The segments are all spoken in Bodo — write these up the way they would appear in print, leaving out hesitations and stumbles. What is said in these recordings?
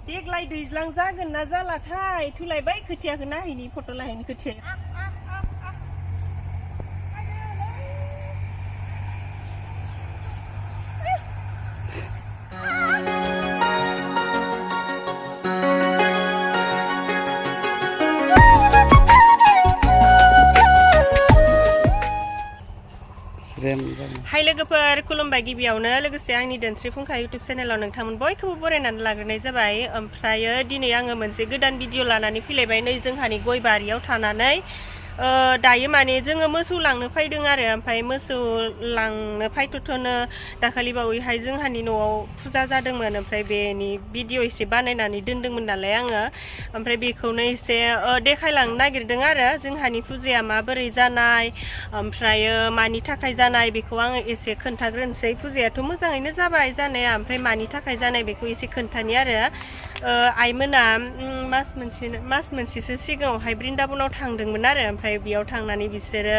देग्लाय दैज्लां जागोन ना जालाथाय थुलायबाय खोथियाखौ नायहैनि फट' लाहैनि खोथिया हाय लोगोफोर खुलुमबाय गिबियावनो लोगोसे आंनि दोनस्रि फुंखा इउटुब चेनेलाव नोंथांमोन बयखौबो बरायनानै लाग्रोनाय जाबाय ओमफ्रायो दिनै आङो मोनसे गोदान भिडिअ लानानै फैलायबाय नै जोंहानि गय बारियाव थानानै दायो माने जोङो मोसौ लांनो फैदों आरो ओमफ्राय मोसौ लांनो फैथ'नो दाखालि बावैहाय जोंहानि न'आव फुजा जादोंमोन ओमफ्राय बेनि भिडिअ एसे बानायनानै दोनदोंमोन नालाय आङो ओमफ्राय बेखौनो एसे देखायलांनो नागिरदों आरो जोंहानि फुजाया माबोरै जानाय ओमफ्रायो मानि थाखाय जानाय बेखौ आङो एसे खोन्थाग्रोनोसै फुजायाथ' मोजाङैनो जाबाय जानाया ओमफ्राय मानि थाखाय जानाय बेखौ एसे खोन्थानि आरो आइमोना मास मोनसेसो सिगाङावहाय बृन्दाबनाव थांदोंमोन आरो ओमफ्राय बेयाव थांनानै बिसोरो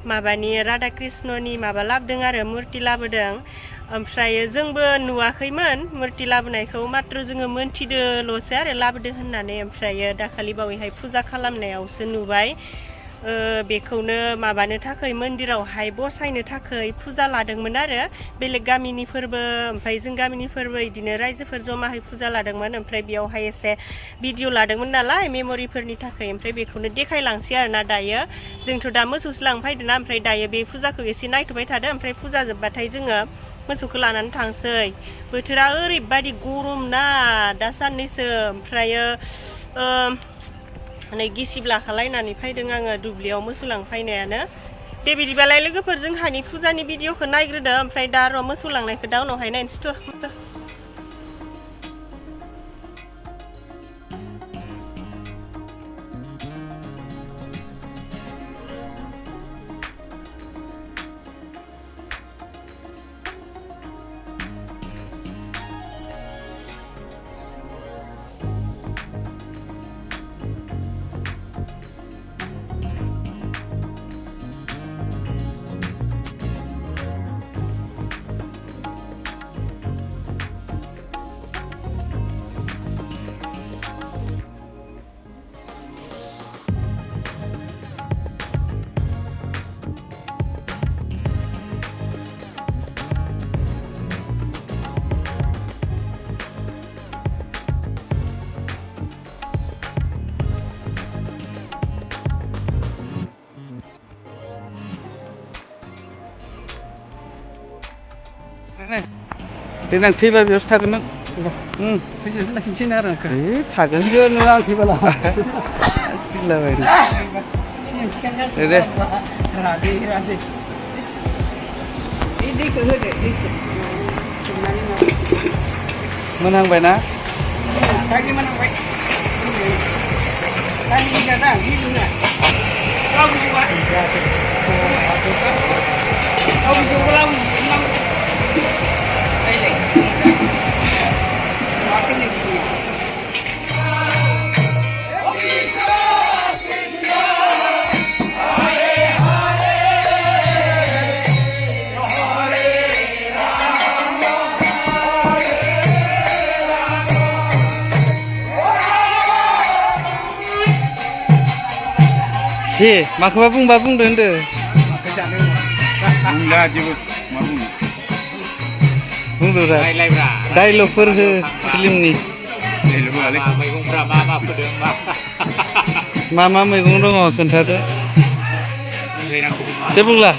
माबानि राधा कृष्णनि माबा लाबोदों आरो मुरति लाबोदों ओमफ्राय जोंबो नुवाखैमोन मुरति लाबोनायखौ मात्र जोङो मोनथिदोल'सो आरो लाबोदों होननानै ओमफ्रायो दाखालि बावैहाय फुजा खालामनायावसो नुबाय बेखौनो माबानो थाखाय मन्दिरावहाय बसायनो थाखाय फुजा लादोंमोन आरो बेलेग गामिनिफोरबो ओमफ्राय जों गामिनिफोरबो बिदिनो रायजोफोर जमाहै फुजा लादोंमोन ओमफ्राय बेयावहाय एसे भिडिअ लादोंमोन नालाय मेम'रिफोरनि थाखाय ओमफ्राय बेखौनो देखायलांसै आरोना दायो जोंथ' दा मोसौसो लांफैदोंना ओमफ्राय दायो बे फुजाखौ एसे नायथ'बाय थादो ओमफ्राय फुजा जोब्बाथाय जोङो मोसौखौ लानानै थांसै बोथोरा ओरैबायदि गरम ना दा साननैसो ओमफ्रायो नै गिसिब लाखालायनानै फैदों आङो दुब्लियाव मोसौ लांफैनायानो दे बिदिबालाय लोगोफोर जोंहानि फुजानि भिडिअखौ नायग्रोदो ओमफ्राय दा र' मोसौ लांनायखौ दा उनावहाय नायनोसैथ' देनां फैबा बेयावसो थागोन नों फैसाखौ लाखिनोसै आरो थागोन नों आं फैबाला फैलाबाय दे मोनहांबाय ना दे माखौबा बुंबा बुंदो होनदो बुंला जेबो मा बुंनो बुंदोरा डाइलगफोर हो फिल्मनि मैगंफ्रा मा फोदों मा मैगं दङ खोन्थादो दे बुंला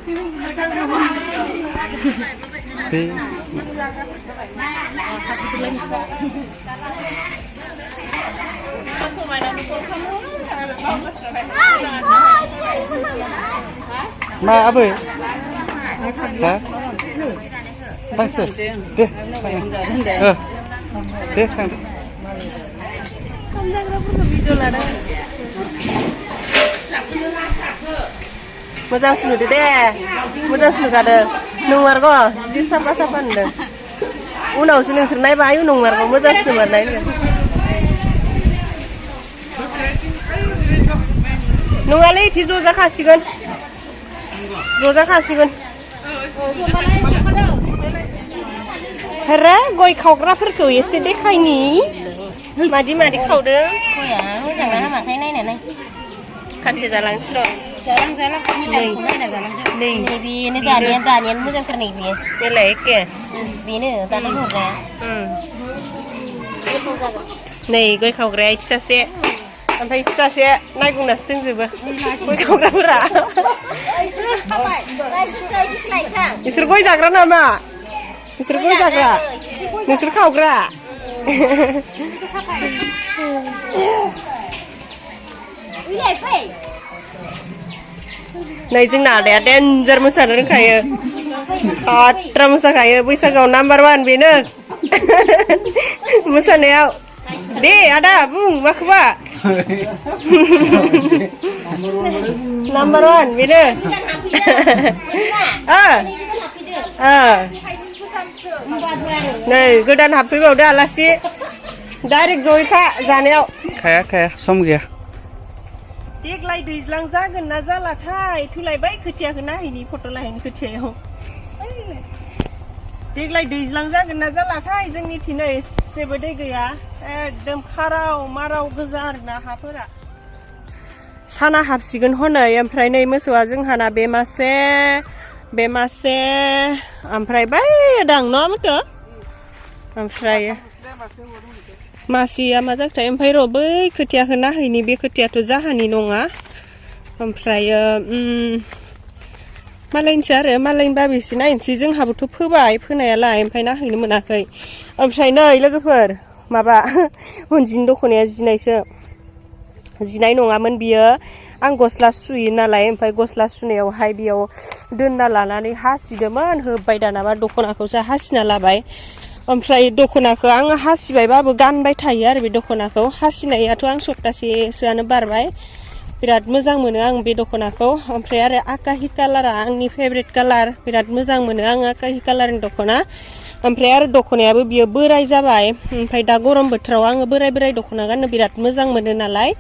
มาเอาไปฮะตั้งเสร็จเด้เด้สั่งMoja sunu deh, moja sunu kada. Nungwar ko, jis apa anda. Unau sini sernai bayu nungwar ko, moja sunu warnai ni. Nungwale itu zoza kasihan, Hera, goi kau kerapur kau ya sedih kai ni. Madi kau deh. Kau ya, jangan nama kai nai nai. Kan jalan sih. Jalan kami jalan. Ini Danian mungkin pernah ini. Ini lagi. Ini tanah huruf. Nih, gue kau gerai sih. Sampai sih, naik guna setengah juga. Gue kau gerai. Isur gue jaga nama. Isur gue jaga. Isur kau gerai. Nah, jengna ada danger musaran kaya, atra musa kaya, bisa kau number 1 bina, musa neo, deh ada bung makba, number 1 bina, nih, godan happy udah lah sih, direct joy kak, janeo, kayak, som gaya. Deglai दैज्लां जागोन ना जालाथाय थुलायबाय खोथियाखौ नायनि फट' लाहैनि खोथियायाव देग्लाय दैज्लां जागोन ना जालाथाय जोंनिथिं नै जेबो दै गैया एकदम खाराव माराव गोजा आरोना हाफोरा साना हाबसिगोन हनै ओमफ्राय नै मोसौआ जोंहाना बे मासे ओमफ्राय बै दां न' मोथो ओमफ्राय मासिया मा जाखोथाय ओमफ्राय र' बै खोथियाखौ नाहैनि बे खोथियाथ' जाहानि नङा ओमफ्राय मालायनिसो आरो मालायनि बाबिसो नायनोसै जोंहाबोथ' फोबाय फोनायालाय ओमफ्राय नाहैनो मोनाखै ओमफ्राय नै लोगोफोर माबा हनजिनि दख'नाया जिनाय नङामोन बियो आं गस्ला सुयो नालाय ओमफ्राय गस्ला सुनायावहाय बेयाव दोनना लानानै हासिदोंमोन होबाय दानाबा दख'नाखौसो हासिना लाबाय ओमफ्राय दख'नाखौ आं हासिबायबाबो गानबाय थायो आरो बे दख'नाखौ हासिनायाथ' आं सप्तासेसोआनो बारबाय बिराद मोजां मोनो आं बे दख'नाखौ ओमफ्राय आरो आकाहि कालारा आंनि फेभरेट कालार बिराद मोजां मोनो आं आकाहि कालारनि दख'ना ओमफ्राय आरो दख'नायाबो बियो बोराय जाबाय ओमफ्राय दा गरम बोथोराव आङो बोराय दख'ना गाननो बिराद मोजां मोनो नालाय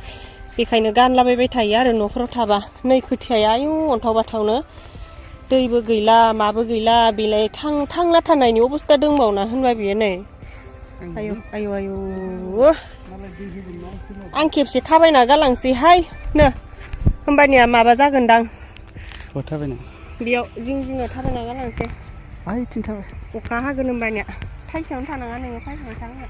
बेखायनो गानलाबायबाय थायो आरो न'फोराव थाबा नै खोथियाया आयु अन्थाव बाथावनो दैबो गैला माबो गैला बेलाय थांना थानायनि अबस्था दंबावना होनबा बियो नै आयु आं खेबसे थाबायना गालांसैहाय नो होमबानिया माबा जागोनदां थाबायना बेयाव जिङाव थाबायना गालांसै आइथिं थाबाय अखा हागोन होमबानिया थाइसेयावनो थानाङा नोङो फायखांनो थाङो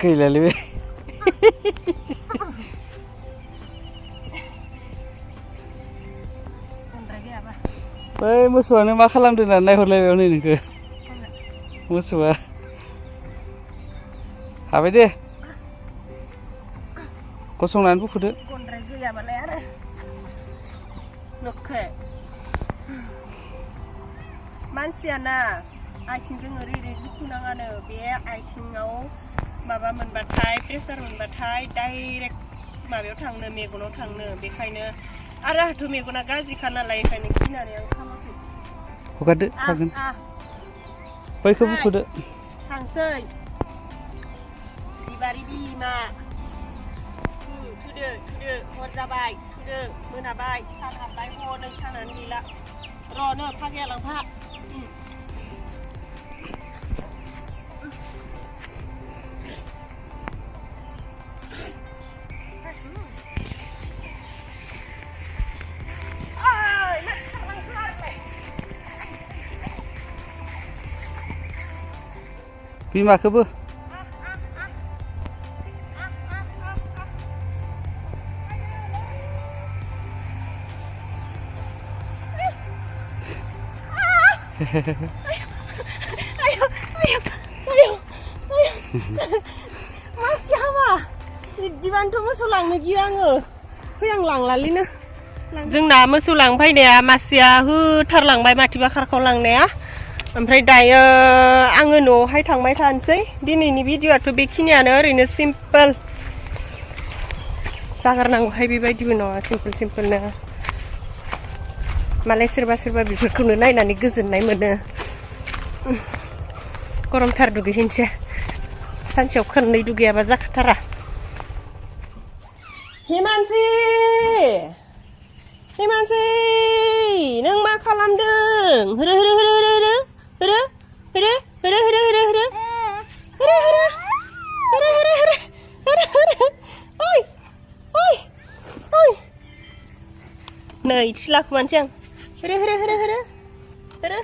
गैलालै बे बै मोसौआनो मा खालामदों होननानै नायहरलायबाय नै नोंखौ मोसौआ हाबाय दे गसंनानै बुखुदो गनद्राय गैयाबालाय आरो नखे मानसियाना आथिंजों ओरै जुखुनाङानो बे आथिङाव माबा मोनबाथाय प्रेसार मोनबाथाय डाइरेक्ट माबायाव थांनो मेगनाव थांनो बेखायनो आरो आंहाथ' मेगना गाज्रिखा नालाय बेखायनो गिनानै आं खामाखै हगारदो हागोन बैखौ बुखुदो थांसै बिबारि बिमा थुदो हर जाबाय थुदो मोनाबाय सान हाबबाय हनै सानानो गैला र'नो फागाया लांफा बिमाखौबो मासि हामा बिदिबानोथ' मोसौ लांनो गियो आङो फै आं लांलालिनो जोंना मोसौ लांफैनाया मासिया होथारलांबाय माथिबा खारखाव लांनाया ओमफ्राय दायो आङो न'आवहाय थांबाय थानोसै दिनैनि भिडिअ'आथ' बेखिनियानो ओरैनो सिम्पोल जागारनांगौहाय बेबायदिबो नङा सिम्पोलनो मालाय सोरबा बेफोरखौनो नायनानै गोजोननाय मोनो गरमथार दुगैहैनोसै सानसेयाव खननै दुगैयाबा जाखाथारा हिमानसि नों मा खालामदों होरो नै थिलाखौ मानसै आं होरो